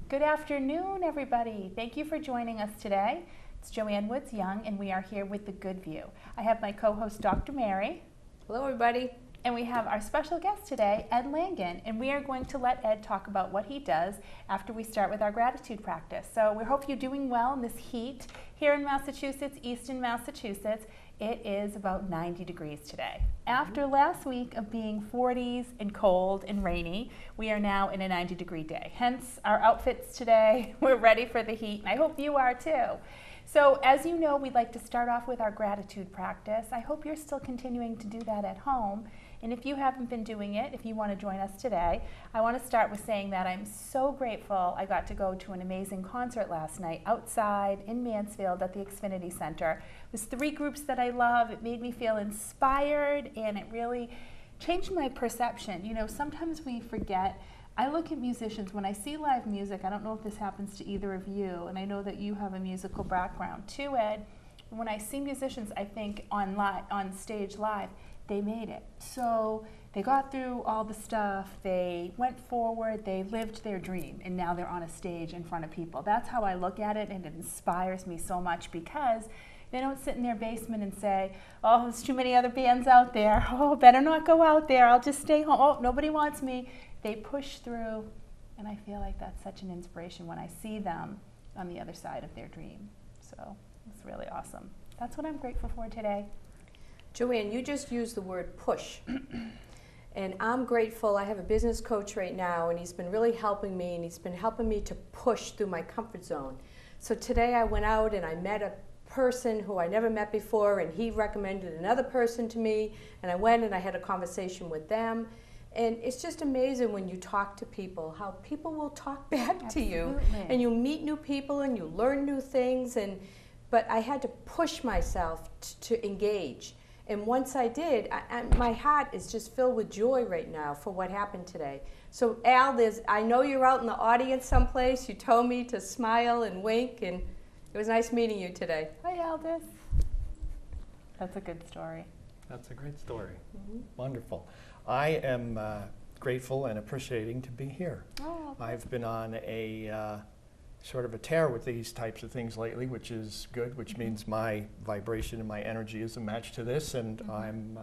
Good afternoon, everybody. Thank you for joining us today. It's Joanne Woods Young, and we are here with the Good View. I have my co-host, Dr. Mary. Hello, everybody. And we have our special guest today, Ed Langen, and we are going to let Ed talk about what he does after we start with our gratitude practice. So we hope you're doing well in this heat here in Massachusetts, Eastern Massachusetts. It is about 90 degrees today. After last week of being 40s and cold and rainy, we are now in a 90-degree day. Hence our outfits today. We're ready for the heat, and I hope you are too. So as you know, we'd like to start off with our gratitude practice. I hope you're still continuing to do that at home. And if you haven't been doing it, if you want to join us today, I want to start with saying that I'm so grateful I got to go to an amazing concert last night outside in Mansfield at the Xfinity Center. It was 3 groups that I love. It made me feel inspired, and it really changed my perception. You know, sometimes we forget. I look at musicians, when I see live music, I don't know if this happens to either of you, and I know that you have a musical background too, Ed. When I see musicians, I think on stage live, they made it. So they got through all the stuff, they went forward, they lived their dream, and now they're on a stage in front of people. That's how I look at it, and it inspires me so much because they don't sit in their basement and say, oh, there's too many other bands out there. Oh, better not go out there. I'll just stay home. Oh, nobody wants me. They push through, and I feel like that's such an inspiration when I see them on the other side of their dream. So it's really awesome. That's what I'm grateful for today. Joanne, you just used the word push. And I'm grateful. I have a business coach right now, and he's been really helping me, and he's been helping me to push through my comfort zone. So today I went out and I met a person who I never met before, and he recommended another person to me, and I went and I had a conversation with them. And it's just amazing when you talk to people, how people will talk back to you. And you meet new people and you learn new things. But I had to push myself to engage. And once I did, my heart is just filled with joy right now for what happened today. So Al, I know you're out in the audience someplace. You told me to smile and wink, and it was nice meeting you today. Hi, Aldous. That's a good story. That's a great story. Mm-hmm. Wonderful. I am grateful and appreciating to be here. Oh, I've been on a sort of a tear with these types of things lately, which is good, which means my vibration and my energy is a match to this, and I'm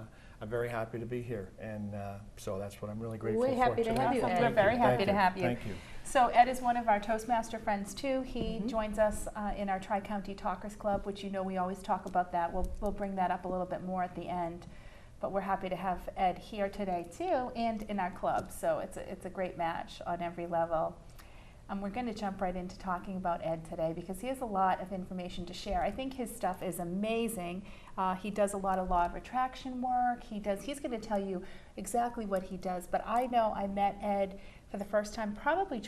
very happy to be here, and so that's what I'm really grateful for. We're happy to have you, Ed. We're very happy to have you. Thank you. So Ed is one of our Toastmaster friends too. He joins us in our Tri-County Talkers Club, which you know we always talk about that. We'll bring that up a little bit more at the end. But we're happy to have Ed here today too, and in our club. So it's a great match on every level. We're going to jump right into talking about Ed today because he has a lot of information to share. I think his stuff is amazing. He does a lot of law of attraction work. He's going to tell you exactly what he does. But I know I met Ed for the first time probably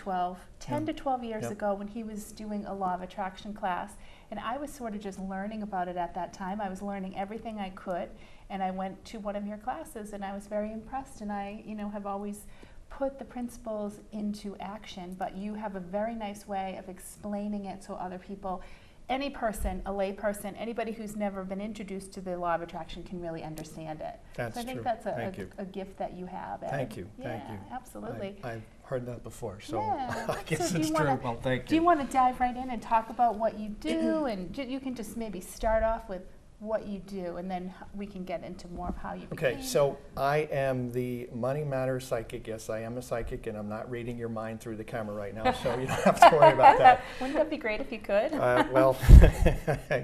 10 to 12 years ago when he was doing a law of attraction class. And I was sort of just learning about it at that time. I was learning everything I could. And I went to one of your classes and I was very impressed. And I, have always put the principles into action, but you have a very nice way of explaining it so other people, any person, a lay person, anybody who's never been introduced to the law of attraction can really understand it. That's so I think true. that's a gift that you have, Ed. Thank you. Yeah, Thank you. Absolutely. I've heard that before, so yeah. I guess so it's true. Well, thank you. Do you want to dive right in and talk about what you do? And you can just maybe start off with what you do, and then we can get into more of how you became. Okay, so I am the Money Matters psychic. Yes, I am a psychic, and I'm not reading your mind through the camera right now, so you don't have to worry about that. Wouldn't that be great if you could? Well,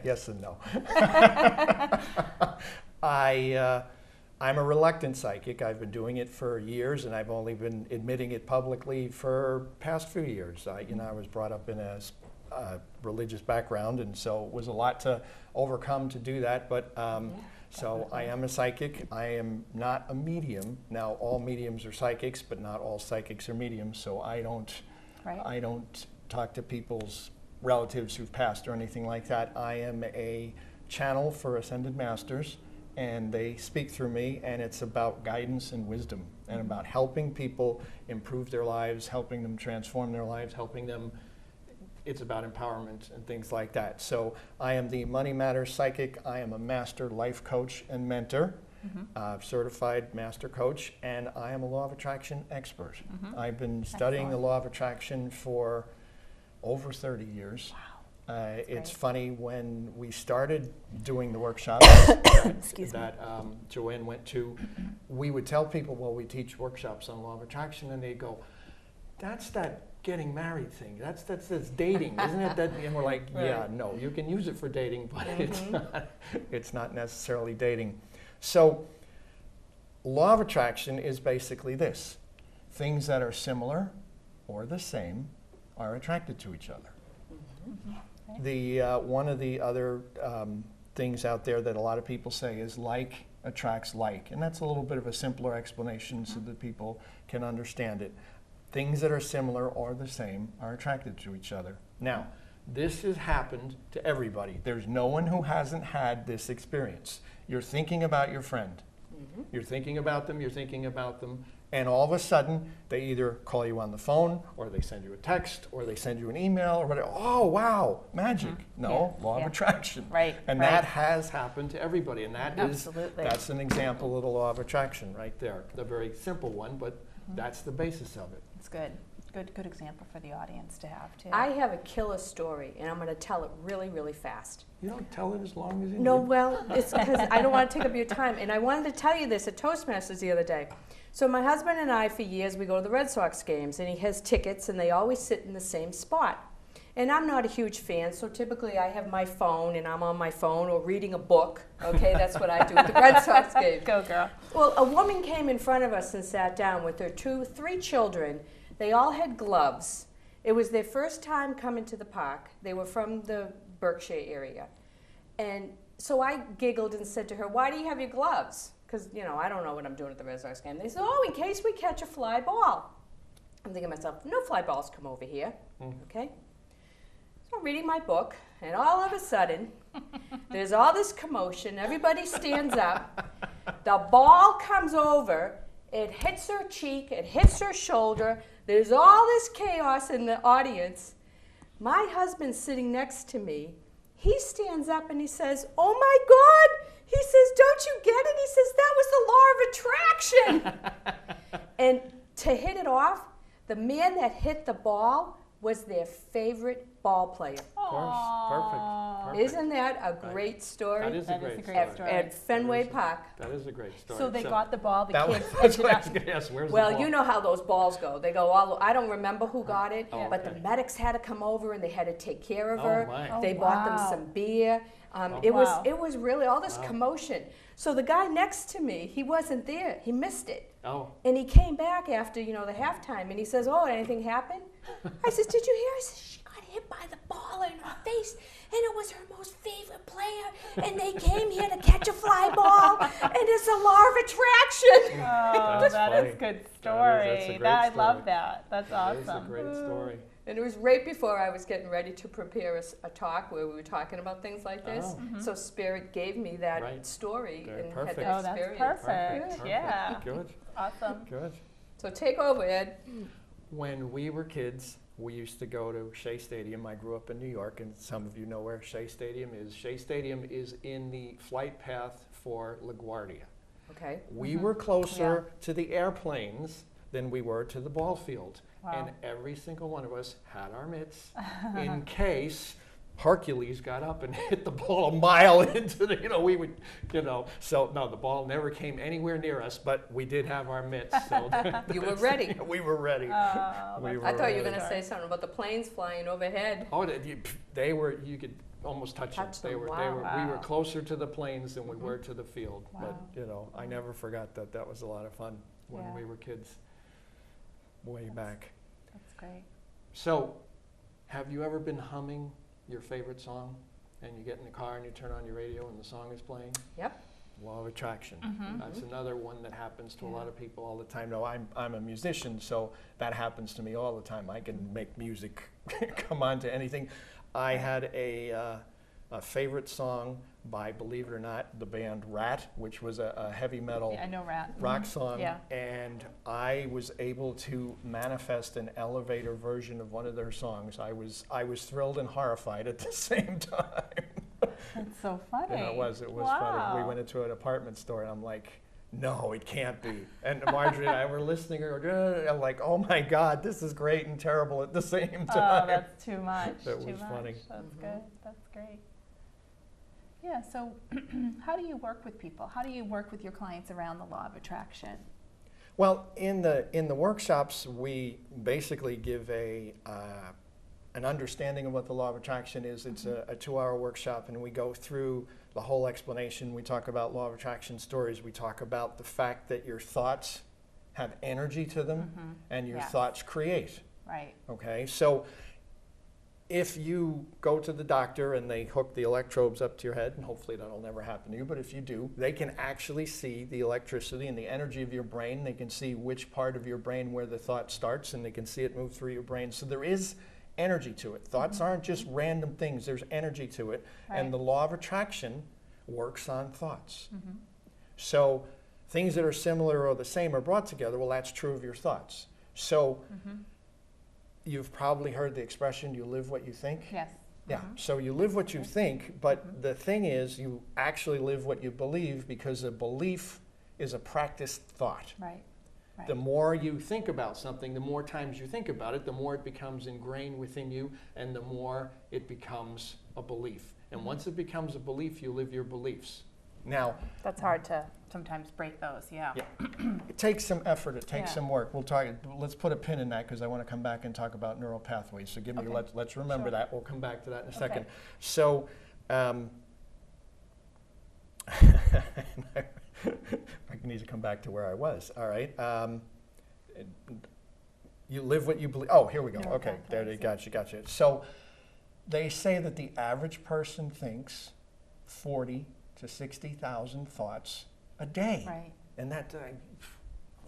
yes and no. I'm a reluctant psychic. I've been doing it for years, and I've only been admitting it publicly for past few years. I was brought up in a religious background, and so it was a lot to overcome to do that, but so I am a psychic. I am not a medium. Now all mediums are psychics, but not all psychics are mediums, so I don't talk to people's relatives who've passed or anything like that. I am a channel for ascended masters, and they speak through me, and it's about guidance and wisdom and about helping people improve their lives, helping them transform their lives, helping them. It's about empowerment and things like that. So I am the Money Matters psychic. I am a master life coach and mentor, certified master coach, and I am a law of attraction expert. I've been studying the law of attraction for over 30 years. Wow. It's great. funny, when we started doing the workshops that Joanne went to, we would tell people, well, we teach workshops on law of attraction, and they go, that's that getting married thing. That's dating, isn't it? And we're like, yeah, no, you can use it for dating, but it's not necessarily dating. So law of attraction is basically this. Things that are similar or the same are attracted to each other. The one of the other things out there that a lot of people say is like attracts like, and that's a little bit of a simpler explanation so that people can understand it. Things that are similar or the same are attracted to each other. Now, this has happened to everybody. There's no one who hasn't had this experience. You're thinking about your friend. You're thinking about them, and all of a sudden, they either call you on the phone, or they send you a text, or they send you an email, or whatever. Oh, wow, magic. No, law of attraction. Right. And that has happened to everybody, and that's an example of the law of attraction right there. The very simple one, but that's the basis of it. It's good. Good example for the audience to have, too. I have a killer story, and I'm going to tell it really, really fast. You don't tell it as long as you No, need. well, it's because I don't want to take up your time. And I wanted to tell you this at Toastmasters the other day. So my husband and I, for years, we go to the Red Sox games, and he has tickets, and they always sit in the same spot. And I'm not a huge fan, so typically I have my phone, and I'm on my phone or reading a book. Okay, that's what I do at the Red Sox game. Go, girl. Well, a woman came in front of us and sat down with her three children. They all had gloves. It was their first time coming to the park. They were from the Berkshire area. And so I giggled and said to her, why do you have your gloves? Because, you know, I don't know what I'm doing at the Red Sox game. They said, oh, in case we catch a fly ball. I'm thinking to myself, no fly balls come over here. Okay? So I'm reading my book, and all of a sudden, there's all this commotion. Everybody stands up. The ball comes over. It hits her cheek. It hits her shoulder. There's all this chaos in the audience. My husband's sitting next to me. He stands up and he says, oh my God. He says, don't you get it? He says, that was the law of attraction. And to hit it off, the man that hit the ball was their favorite ball player. Of course, perfect. Isn't that a great story? That is a great story. At Fenway Park. That is a great story. So they got the ball, the That kids that's picked what it I was up. going to ask. Where's the Well, ball? you know how those balls go. They go all. I don't remember who got it, Oh, but okay. the medics had to come over and they had to take care of Oh, her. my. They Oh, bought them wow. some beer. Wow. It was really all this Wow. commotion. So the guy next to me, he wasn't there. He missed it. Oh, And he came back after, the halftime, and he says, oh, anything happened? I says, did you hear? I says, she got hit by the ball in her face, and it was her most favorite player, and they came here to catch a fly ball, and it's a law of attraction. Oh, That's that funny. is good That's story. a great I love story. that. That's that is awesome. a great story. And it was right before I was getting ready to prepare a talk where we were talking about things like this. Oh. So Spirit gave me that Right. story Very and perfect. had that Oh, that's experience. perfect. Yeah. Good, Awesome. good. So take over, Ed. When we were kids, we used to go to Shea Stadium. I grew up in New York, and some of you know where Shea Stadium is. Shea Stadium is in the flight path for LaGuardia. Okay. We were closer to the airplanes than we were to the ball field. Wow. And every single one of us had our mitts in case Hercules got up and hit the ball a mile into the, we would, so no, the ball never came anywhere near us, but we did have our mitts. So You were ready. We were ready. Oh, We that's were I thought you were ready. going to say something about the planes flying overhead. Oh, they were, you could almost touch them. Touch They them, were, wow. we were closer to the planes than we were to the field. Wow. But, I never forgot that. That was a lot of fun when Yeah. we were kids, way back. That's great. So, have you ever been humming your favorite song, and you get in the car and you turn on your radio and the song is playing? Yep. Law of attraction. Mhm. That's another one that happens to a Yeah. lot of people all the time. No, I'm a musician, so that happens to me all the time. I can make music come on to anything. I had a favorite song by, believe it or not, the band Rat, which was a heavy metal Yeah, I know Rat. rock song, Yeah. and I was able to manifest an elevator version of one of their songs. I was thrilled and horrified at the same time. That's so funny. It was Wow. funny. We went into an apartment store, and I'm like, no, it can't be. And Marjorie and I were listening, I'm like, oh my God, this is great and terrible at the same time. Oh, that's too much. That too was much. funny. That's good. That's great. Yeah, so how do you work with people? How do you work with your clients around the law of attraction? Well, in the workshops, we basically give an understanding of what the law of attraction is. It's a 2-hour workshop, and we go through the whole explanation. We talk about law of attraction stories. We talk about the fact that your thoughts have energy to them, and your thoughts create. Right. Okay, so if you go to the doctor and they hook the electrodes up to your head, and hopefully that'll never happen to you, but if you do, they can actually see the electricity and the energy of your brain. They can see which part of your brain where the thought starts, and they can see it move through your brain. So there is energy to it. Thoughts aren't just random things, there's energy to it. Right. And the law of attraction works on thoughts. So things that are similar or the same are brought together. Well, that's true of your thoughts. So you've probably heard the expression, you live what you think. Yes. Yeah, so you live what you think, but the thing is you actually live what you believe, because a belief is a practiced thought. Right. Right. The more you think about something, the more times you think about it, the more it becomes ingrained within you, and the more it becomes a belief. And once it becomes a belief, you live your beliefs. Now, That's hard to sometimes break those, yeah. it takes some effort, it takes Yeah. some work. We'll talk. Let's put a pin in that, because I want to come back and talk about neural pathways. So give me. Okay. Let's remember Sure. that. We'll come back to that in a Okay. second. So. I need to come back to where I was. All right. You live what you believe. Oh, here we go. Neural Okay, there they pathways, gotcha. So they say that the average person thinks 40 to 60,000 thoughts a day, Right. and that That's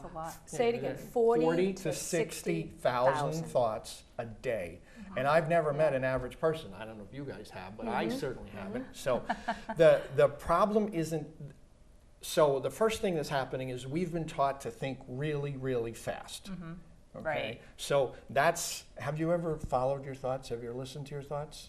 a lot. Say it again. 40 to 60,000 thoughts a day. And I've never met an average person. I don't know if you guys have, but I certainly haven't. So the problem isn't. So the first thing that's happening is we've been taught to think really, really fast. Okay? Right. So that's, have you ever followed your thoughts? Have you ever listened to your thoughts?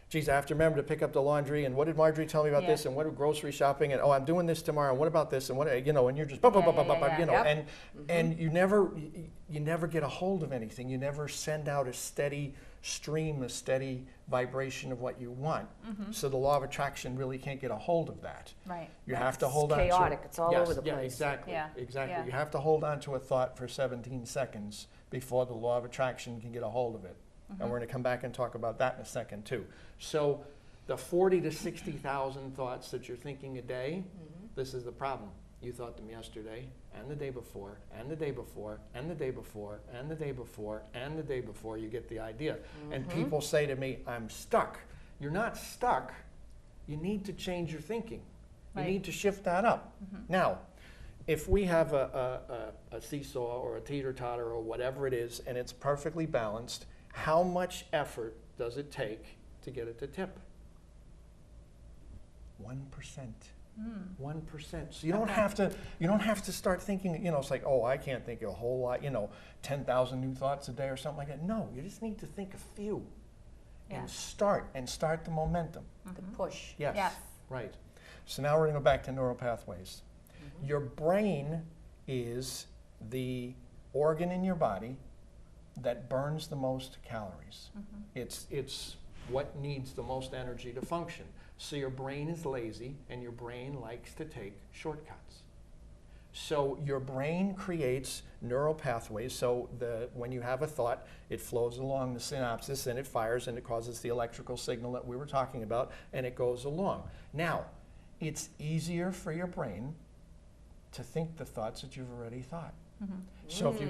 Geez, I have to remember to pick up the laundry, and what did Marjorie tell me about this, and what grocery shopping, and oh, I'm doing this tomorrow, and what about this, and what, you know, and you're just, you know, and you never get a hold of anything. You never send out a steady stream, a steady vibration of what you want. So the law of attraction really can't get a hold of that. Right. You have to hold on to it. It's chaotic. It's all over the place. Yeah, exactly. Yeah. Exactly. Yeah. You have to hold on to a thought for 17 seconds before the law of attraction can get a hold of it. And we're going to come back and talk about that in a second too. So the 40 to 60,000 thoughts that you're thinking a day, this is the problem. You thought them yesterday, and the day before, and the day before, and the day before, and the day before, and the day before. You get the idea. And people say to me, I'm stuck. You're not stuck. You need to change your thinking. Right. You need to shift that up. Now, if we have a seesaw or a teeter-totter or whatever it is, and it's perfectly balanced, how much effort does it take to get it to tip? 1%. 1%. So you don't have to. You don't have to start thinking. You know, it's like, oh, I can't think of a whole lot. You know, 10,000 new thoughts a day or something like that. No, you just need to think a few, and start the momentum. The push. Yes. Yes. Right. So now we're going to go back to neural pathways. Your brain is the organ in your body that burns the most calories. It's what needs the most energy to function. So your brain is lazy, and your brain likes to take shortcuts. So your brain creates neural pathways. So when you have a thought, it flows along the synapses, and it fires, and it causes the electrical signal that we were talking about, and it goes along. Now, it's easier for your brain to think the thoughts that you've already thought. So if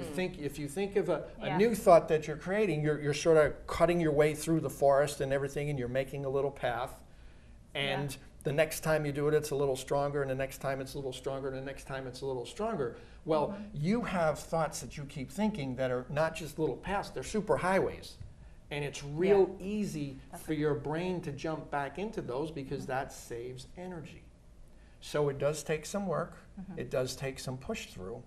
you think of a new thought that you're creating, you're sort of cutting your way through the forest and everything, and you're making a little path. And the next time you do it, it's a little stronger, and the next time it's a little stronger, and the next time it's a little stronger. Well, you have thoughts that you keep thinking that are not just little paths, they're super highways. And it's real easy for your brain to jump back into those, because that saves energy. So it does take some work. It does take some push through.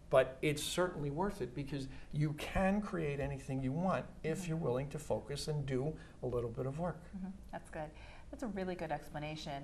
But it's certainly worth it, because you can create anything you want if you're willing to focus and do a little bit of work. That's good. That's a really good explanation,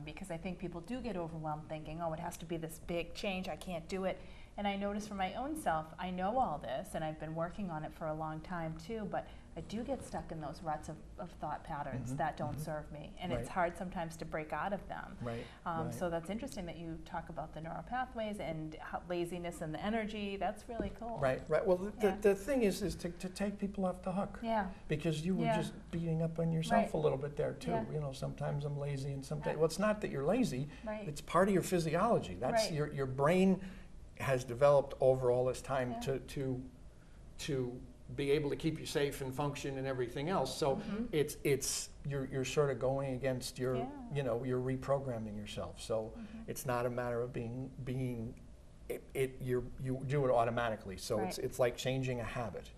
because I think people do get overwhelmed thinking, oh, it has to be this big change, I can't do it. And I notice for my own self, I know all this, and I've been working on it for a long time too, but I do get stuck in those ruts of thought patterns that don't serve me. And it's hard sometimes to break out of them. Right. So that's interesting that you talk about the neural pathways and how laziness and the energy. That's really cool. Right. Well, the thing is to take people off the hook. Yeah. Because you were just beating up on yourself a little bit there too. Yeah. You know, sometimes I'm lazy and sometimes, well, it's not that you're lazy. Right. It's part of your physiology. That's your brain has developed over all this time to be able to keep you safe and function and everything else. So you're sort of going against your you're reprogramming yourself. So it's not a matter of being you do it automatically. So it's like changing a habit.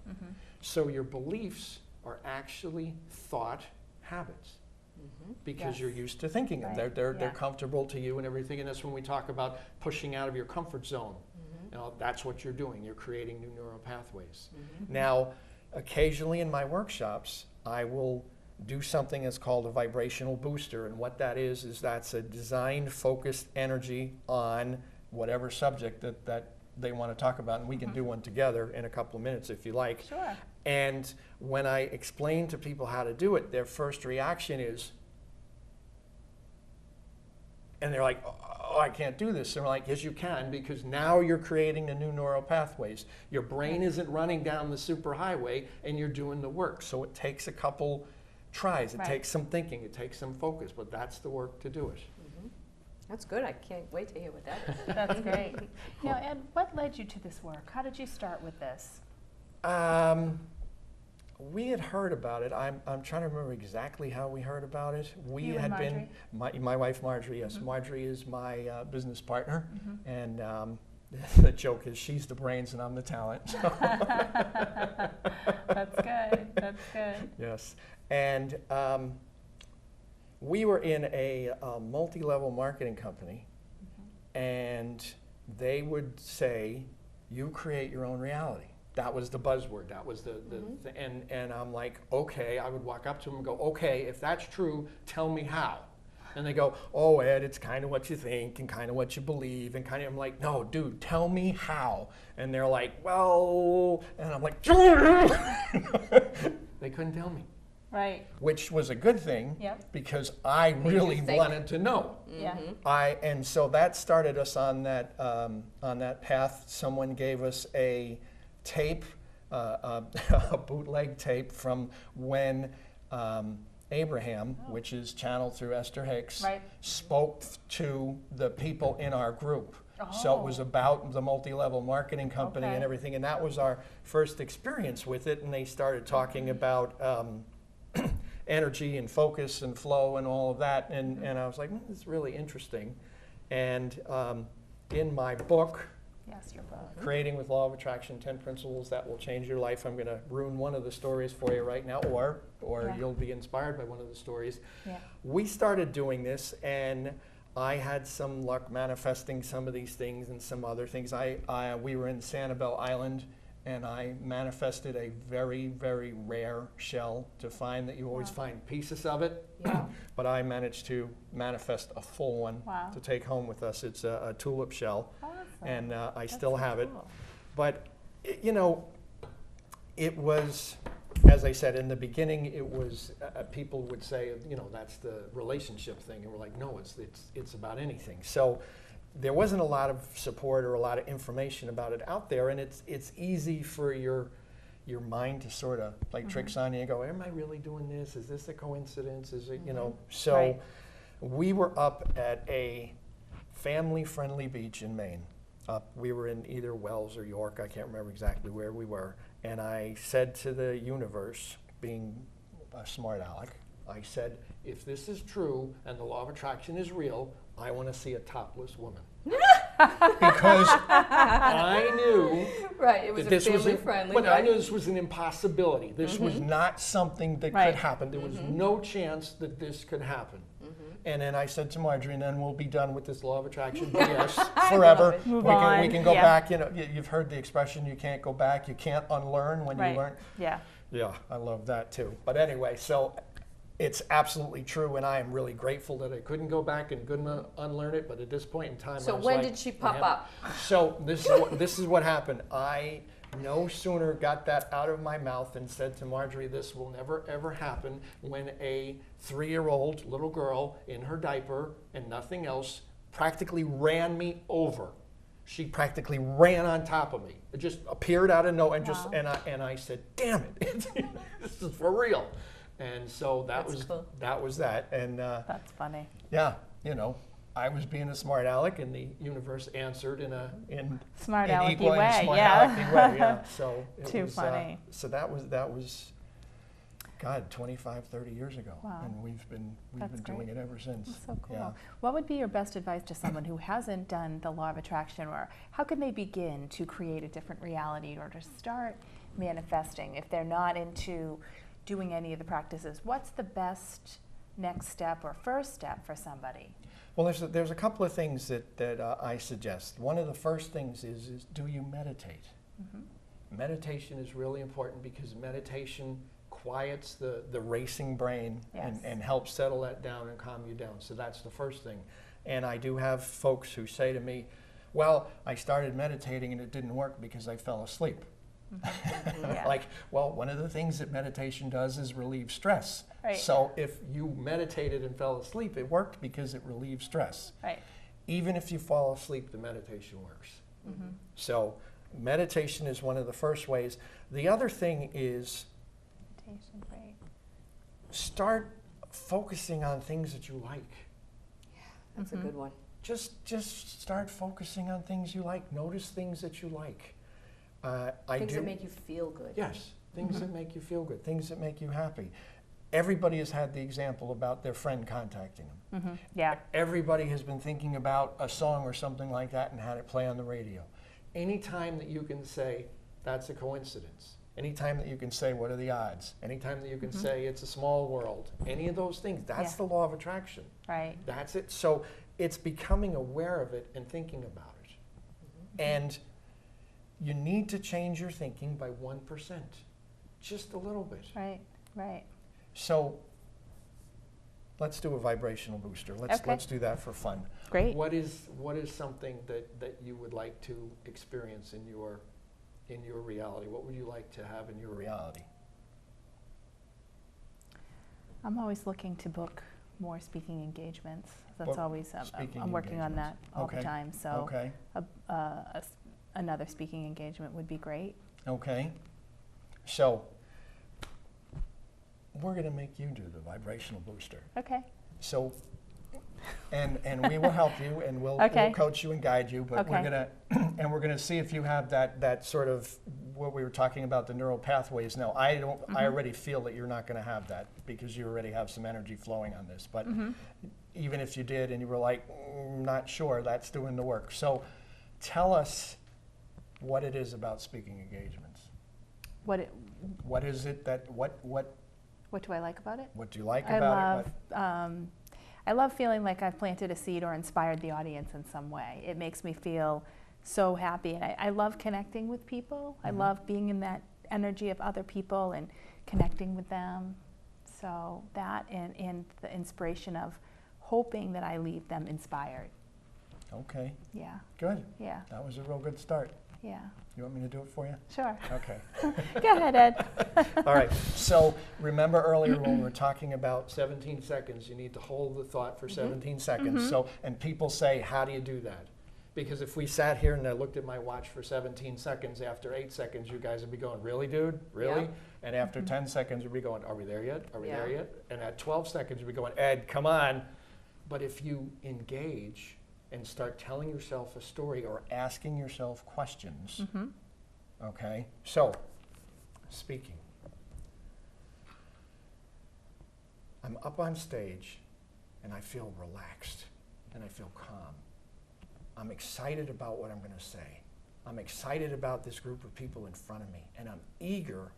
So your beliefs are actually thought habits. Because you're used to thinking them. They're comfortable to you and everything, and that's when we talk about pushing out of your comfort zone. You know, that's what you're doing. You're creating new neural pathways. Now, occasionally in my workshops, I will do something that's called a vibrational booster, and what that is that's a designed, focused energy on whatever subject that they want to talk about, and we can do one together in a couple of minutes if you like. Sure. And when I explain to people how to do it, their first reaction is, and they're like, oh, I can't do this. And we're like, yes, you can, because now you're creating the new neural pathways. Your brain isn't running down the superhighway, and you're doing the work. So it takes a couple tries. It takes some thinking. It takes some focus, but that's the work to do it. That's good. I can't wait to hear what that is. That's great. Now, Ed, what led you to this work? How did you start with this? We had heard about it. I'm trying to remember exactly how we heard about it. We You had and been, my wife Marjorie, yes. Marjorie is my business partner, and the joke is she's the brains and I'm the talent. That's good. That's good. Yes. And we were in a multi-level marketing company, and they would say, you create your own reality. That was the buzzword. That was and I'm like, okay. I would walk up to them and go, okay, if that's true, tell me how. And they go, oh, Ed, it's kind of what you think and kind of what you believe and kind of. I'm like, no, dude, tell me how. And they're like, well, and I'm like, they couldn't tell me. Right. Which was a good thing because I really wanted to know. And so that started us on that path. Someone gave us a tape, a bootleg tape from when Abraham, which is channeled through Esther Hicks, spoke to the people in our group. So it was about the multi-level marketing company and everything, and that was our first experience with it. And they started talking about energy and focus and flow and all of that, and I was like, it's really interesting. And in my book, your book, Creating with Law of Attraction, 10 Principles That Will Change Your Life, I'm going to ruin one of the stories for you right now, or you'll be inspired by one of the stories. We started doing this, and I had some luck manifesting some of these things and some other things. We were in Sanibel Island, and I manifested a very, very rare shell to find that you always find pieces of it. But I managed to manifest a full one to take home with us. It's a tulip shell, and I still have it. But, you know, it was, as I said in the beginning, it was, people would say, you know, that's the relationship thing. And we're like, no, it's about anything. So there wasn't a lot of support or a lot of information about it out there, and it's easy for your mind to sort of play tricks on you and go, am I really doing this? Is this a coincidence? Is it, you know? So we were up at a family-friendly beach in Maine. We were in either Wells or York, I can't remember exactly where we were, and I said to the universe, being a smart aleck, I said, if this is true and the law of attraction is real, I want to see a topless woman. Because I knew it was this was family-friendly. But I knew this was an impossibility. This was not something that could happen. There was no chance that this could happen. And then I said to Marjorie, and then we'll be done with this law of attraction BS forever. Move we on. can go back. You know, you've heard the expression, you can't go back. You can't unlearn when you learn. Yeah, I love that too. But anyway, so it's absolutely true, and I am really grateful that I couldn't go back and couldn't unlearn it. But at this point in time, So I was when like, did she pop up? So this is what happened. I no sooner got that out of my mouth and said to Marjorie, "This will never ever happen," when a 3-year-old little girl in her diaper and nothing else practically ran me over. She practically ran on top of me. It just appeared out of nowhere, and just Wow. and I said, "Damn it, this is for real." And so That's cool. that was that. And That's funny. yeah, you know, I was being a smart aleck, and the universe answered in Smart an alecky equally way, smart yeah. alecky way. Yeah. So it Too was, funny. So that was, God, 25, 30 years ago, Wow. and we've been That's doing great. it ever since. That's so cool. Yeah. What would be your best advice to someone who hasn't done the law of attraction, or how can they begin to create a different reality or to start manifesting if they're not into doing any of the practices? What's the best next step or first step for somebody? Well, there's a couple of things that I suggest. One of the first things is do you meditate? Mm-hmm. Meditation is really important because meditation quiets the racing brain Yes. and helps settle that down and calm you down. So that's the first thing. And I do have folks who say to me, well, I started meditating and it didn't work because I fell asleep. Yeah. Like, well, one of the things that meditation does is relieve stress. Right. So if you meditated and fell asleep, it worked because it relieves stress. Right. Even if you fall asleep, the meditation works. Mm-hmm. So meditation is one of the first ways. The other thing is Meditation, great. start focusing on things that you like. That's Mhm. a good one. Just start focusing on things you like. Notice things that you like. Things that make you feel good. Yes, things that make you feel good, things that make you happy. Everybody has had the example about their friend contacting them. Mm-hmm. Yeah. Everybody has been thinking about a song or something like that and had it play on the radio. Anytime that you can say, that's a coincidence. Anytime that you can say, what are the odds? Anytime that you can say, it's a small world. Any of those things, that's Yeah. the law of attraction. Right. That's it. So it's becoming aware of it and thinking about it. And you need to change your thinking by 1%, just a little bit. Right. Right. So let's do a vibrational booster. Let's do that for fun. Great. What is something that you would like to experience in your reality? What would you like to have in your reality? I'm always looking to book more speaking engagements. That's Book always, speaking I'm working on that engagements. all Okay. the time. So Okay. Another speaking engagement would be great. Okay. So we're going to make you do the vibrational booster. Okay. So, and we will help you, and we'll Okay. coach you and guide you. But we're Okay. gonna we're gonna see if you have that sort of what we were talking about, the neural pathways. Now, I don't. I already feel that you're not going to have that because you already have some energy flowing on this. But even if you did, and you were like, not sure, that's doing the work. So, tell us what it is about speaking engagements. What is it that what do I like about it? what do you like I about love, it? I love feeling like I've planted a seed or inspired the audience in some way. It makes me feel so happy, and I love connecting with people. I love being in that energy of other people and connecting with them. So that and the inspiration of hoping that I leave them inspired. Okay, Yeah, good. yeah, That was a real good start. yeah. You want me to do it for you? Sure. Okay. Go ahead, Ed. All right. So remember earlier when we were talking about 17 seconds, you need to hold the thought for 17 seconds. So, and people say, how do you do that? Because if we sat here and I looked at my watch for 17 seconds, after 8 seconds, you guys would be going, really, dude? Really? Yeah. And after 10 seconds, you'd be going, are we there yet? Are we there Yeah. yet? And at 12 seconds, you'd be going, Ed, come on. But if you engage and start telling yourself a story or asking yourself questions, okay? So, speaking. I'm up on stage and I feel relaxed and I feel calm. I'm excited about what I'm going to say. I'm excited about this group of people in front of me, and I'm eager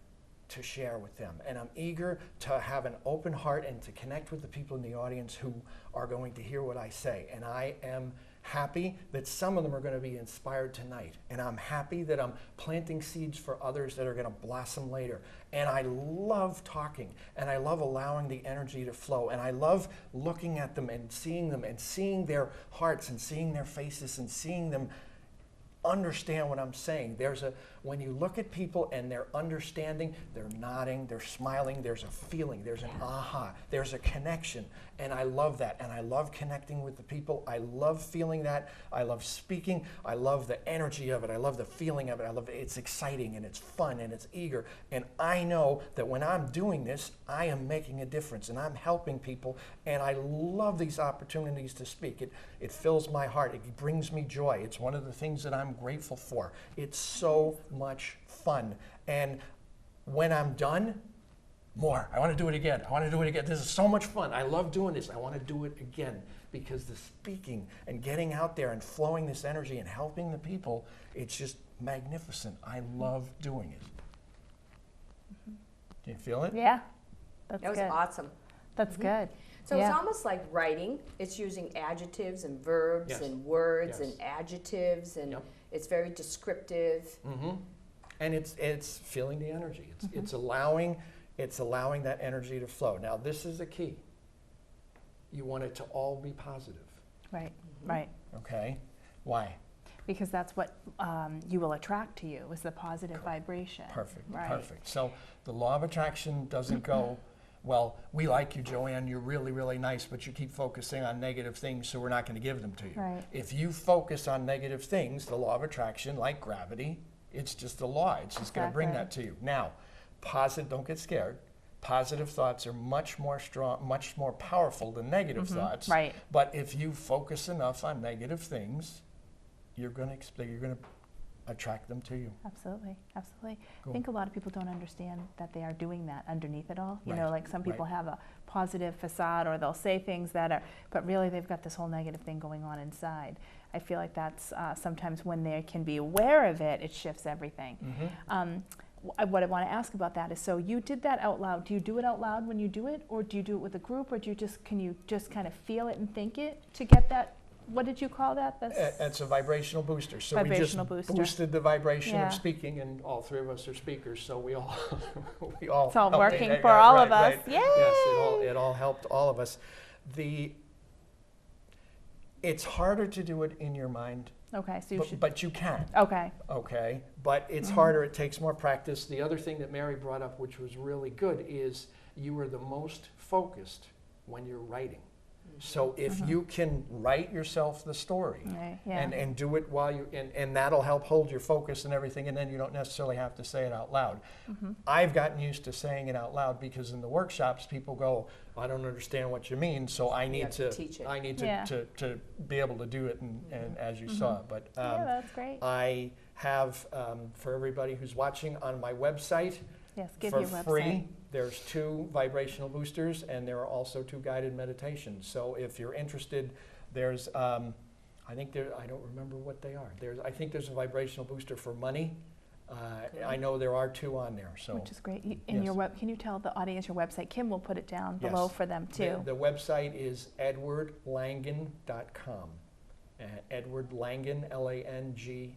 to share with them. And I'm eager to have an open heart and to connect with the people in the audience who are going to hear what I say. And I am happy that some of them are going to be inspired tonight. And I'm happy that I'm planting seeds for others that are going to blossom later. And I love talking, and I love allowing the energy to flow. And I love looking at them and seeing their hearts and seeing their faces and seeing them understand what I'm saying. When you look at people and they're understanding, they're nodding, they're smiling, there's a feeling, there's an aha, there's a connection. And I love that. And I love connecting with the people. I love feeling that. I love speaking. I love the energy of it. I love the feeling of it. It's exciting and it's fun and it's eager. And I know that when I'm doing this, I am making a difference and I'm helping people. And I love these opportunities to speak. It fills my heart. It brings me joy. It's one of the things that I'm grateful for. It's so much fun. And when I'm done, more. I want to do it again. I want to do it again. This is so much fun. I love doing this. I want to do it again, because the speaking and getting out there and flowing this energy and helping the people, it's just magnificent. I love doing it. Do you feel it? Yeah, that's That was good. awesome. That's good. So Yeah. it's almost like writing. It's using adjectives and verbs Yes. and words Yes. and adjectives, and Yep. it's very descriptive. And it's feeling the energy. It's allowing that energy to flow. Now, this is the key. You want it to all be positive. Right, right. Okay? Why? Because that's what you will attract to you, is the positive vibration. Perfect. Right. Perfect. So the law of attraction doesn't go, well, we like you, Joanne, you're really, really nice, but you keep focusing on negative things, so we're not going to give them to you. Right. If you focus on negative things, the law of attraction, like gravity, it's just a law. It's just going to bring that to you. Now, don't get scared. Positive thoughts are much more strong, much more powerful than negative thoughts. Right. But if you focus enough on negative things, you're going to attract them to you. Absolutely, absolutely. Cool. I think a lot of people don't understand that they are doing that underneath it all. You Right, know, like some people have a positive facade, or they'll say things that are, but really they've got this whole negative thing going on inside. I feel like that's sometimes when they can be aware of it, it shifts everything. What I want to ask about that is, so you did that out loud. Do you do it out loud when you do it, or do you do it with a group, or can you just kind of feel it and think it to get that? What did you call that? It's a vibrational booster. So Vibrational we just booster. boosted the vibration Yeah. of speaking, and all three of us are speakers, so we all we all. It's all helped working it. for all of Right. us. Yay! Yes, it all helped all of us. It's harder to do it in your mind, Okay, so you should. but you can. Okay. Okay, but it's harder. It takes more practice. The other thing that Mary brought up, which was really good, is you are the most focused when you're writing. So if you can write yourself the story Right, yeah. and do it while and that'll help hold your focus and everything, and then you don't necessarily have to say it out loud. I've gotten used to saying it out loud, because in the workshops people go, I don't understand what you mean, so I need have to teach it. I need Yeah. to be able to do it, and as you saw. But Yeah, that's great. I have, for everybody who's watching, on my website, Yes, give for your website. free, there's 2 vibrational boosters, and there are also 2 guided meditations. So if you're interested, there's, I don't remember what they are. I think there's a vibrational booster for money. I know there are 2 on there. So Which is great. Yes. Can you tell the audience your website? Kim will put it down below Yes. for them too. The website is edwardlangan.com. Edward Langan, LANGAN.com,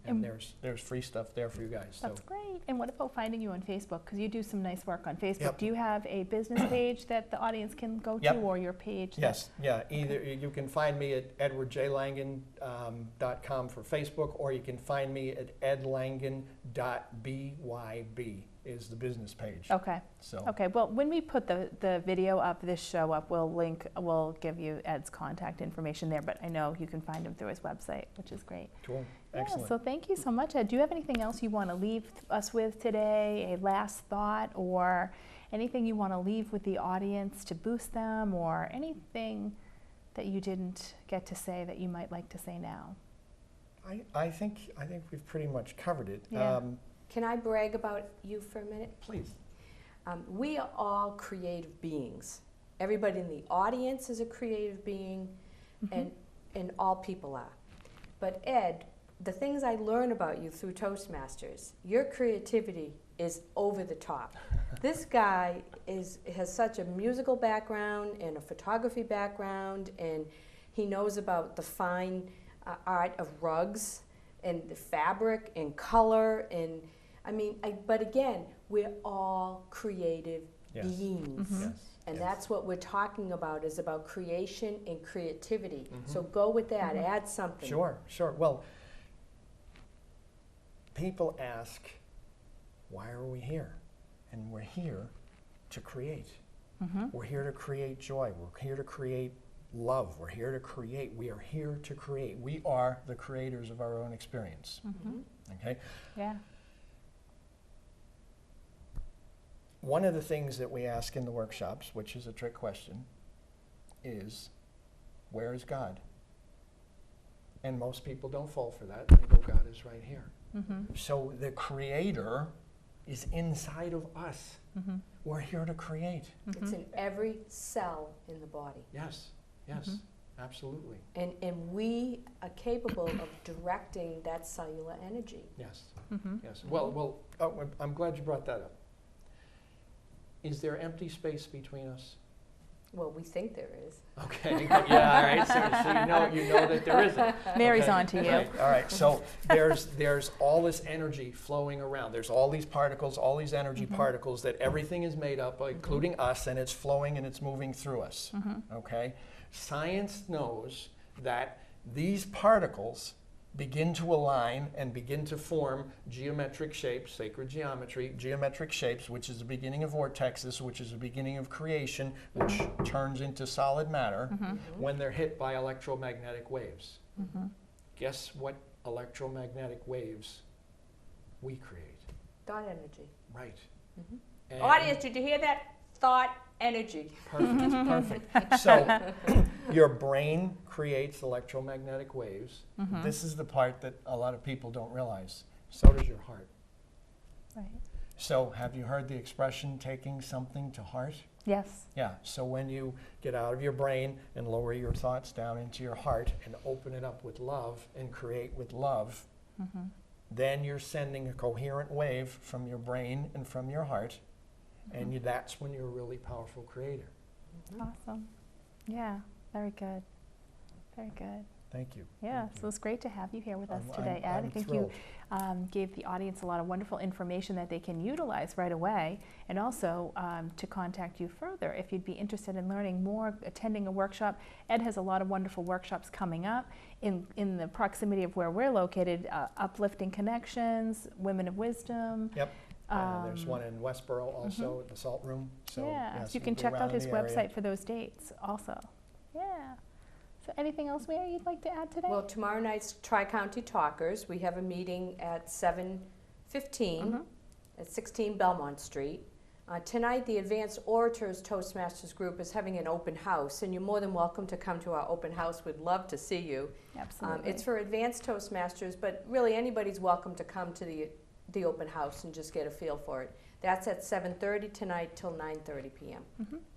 and there's free stuff there for you guys. So. That's great. And what about finding you on Facebook? Because you do some nice work on Facebook. Yep. Do you have a business page that the audience can go to, Yep. or your page? Yes, yeah. Either you can find me at edwardjlangan.com for Facebook, or you can find me at edlangan.byb is the business page. Okay. So Okay. Well, when we put the video up, this show up, we'll give you Ed's contact information there. But I know you can find him through his website, which is great. cool, Yeah, excellent. so thank you so much, Ed. Do you have anything else you want to leave us with today? A last thought, or anything you want to leave with the audience to boost them, or anything that you didn't get to say that you might like to say now? I think we've pretty much covered it. Yeah. Can I brag about you for a minute? Please. We are all creative beings. Everybody in the audience is a creative being, and all people are. But Ed, the things I learn about you through Toastmasters, your creativity is over the top. This guy has such a musical background and a photography background, and He knows about the fine art of rugs and the fabric and color. And I mean, but again, we're all creative beings. Yes. And that's what we're talking about, is about creation and creativity. So go with that, add something. Sure, sure. Well, people ask, why are we here? And we're here to create. We're here to create joy. We're here to create love. We're here to create. We are here to create. We are the creators of our own experience. Okay? Yeah. One of the things that we ask in the workshops, which is a trick question, is, where is God? And most people don't fall for that. They go, God is right here. So the creator is inside of us. We're here to create. It's in every cell in the body. Yes, yes, absolutely. And we are capable of directing that cellular energy. Yes, yes. Well, oh, I'm glad you brought that up. Is there empty space between us? Well, we think there is. Okay, yeah, all right, so you know that there isn't. Mary's Okay, on to you. right, all right, so there's all this energy flowing around. There's all these particles, all these energy particles that everything is made up of, including us, and it's flowing and it's moving through us, okay? Science knows that these particles begin to align and begin to form geometric shapes, sacred geometry, geometric shapes, which is the beginning of vortexes, which is the beginning of creation, which turns into solid matter when they're hit by electromagnetic waves. Guess what electromagnetic waves we create? Thought energy. Right. And Audience, did you hear that? Thought energy. perfect, perfect. So your brain creates electromagnetic waves. This is the part that a lot of people don't realize. So does your heart. Right. So have you heard the expression, taking something to heart? Yes. Yeah, so when you get out of your brain and lower your thoughts down into your heart and open it up with love and create with love, then you're sending a coherent wave from your brain and from your heart, and that's when you're a really powerful creator. Awesome. Yeah, very good. Very good. Thank you. Yeah, Thank so it's great to have you here with us I'm- today, I'm Ed. I think thrilled. you gave the audience a lot of wonderful information that they can utilize right away, and also to contact you further if you'd be interested in learning more, attending a workshop. Ed has a lot of wonderful workshops coming up in the proximity of where we're located, Uplifting Connections, Women of Wisdom. Yep. There's one in Westboro also at the Salt Room. So Yeah, yes, so you we'll can be check around out in his the area. website for those dates also. Yeah. So anything else, Mary, you'd like to add today? Well, tomorrow night's Tri-County Talkers. We have a meeting at 7:15 at 16 Belmont Street. Tonight, the Advanced Orators Toastmasters group is having an open house, and you're more than welcome to come to our open house. We'd love to see you. Absolutely. It's for Advanced Toastmasters, but really anybody's welcome to come to the open house and just get a feel for it. That's at 7:30 tonight till 9:30 p.m.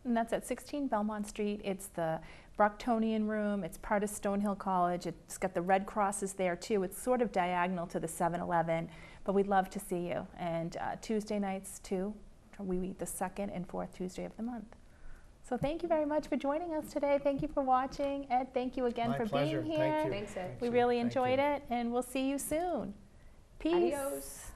And that's at 16 Belmont Street. It's the Brocktonian Room. It's part of Stonehill College. It's got the Red Crosses there too. It's sort of diagonal to the 7-Eleven, but we'd love to see you. And Tuesday nights too. We meet the second and fourth Tuesday of the month. So thank you very much for joining us today. Thank you for watching. Ed, thank you again My for pleasure. being here. Thank you. Thanks, Ed. We Thank really you. enjoyed it, and we'll see you soon. Peace. Adios.